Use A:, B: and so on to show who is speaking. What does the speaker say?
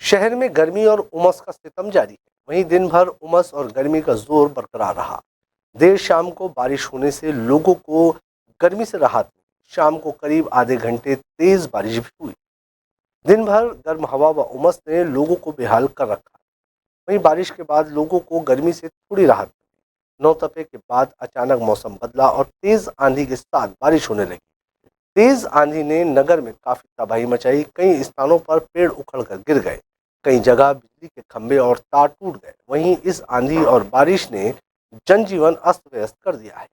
A: शहर में गर्मी और उमस का सितम जारी है। वहीं दिन भर उमस और गर्मी का जोर बरकरार रहा। देर शाम को बारिश होने से लोगों को गर्मी से राहत मिली। शाम को करीब आधे घंटे तेज बारिश भी हुई। दिन भर गर्म हवा व उमस ने लोगों को बेहाल कर रखा। वहीं बारिश के बाद लोगों को गर्मी से थोड़ी राहत मिली। नौतपे के बाद अचानक मौसम बदला और तेज आंधी के साथ बारिश होने लगी। तेज आंधी ने नगर में काफी तबाही मचाई। कई स्थानों पर पेड़ उखड़कर गिर गए। कई जगह बिजली के खंभे और तार टूट गए। वहीं इस आंधी और बारिश ने जनजीवन अस्त व्यस्त कर दिया है।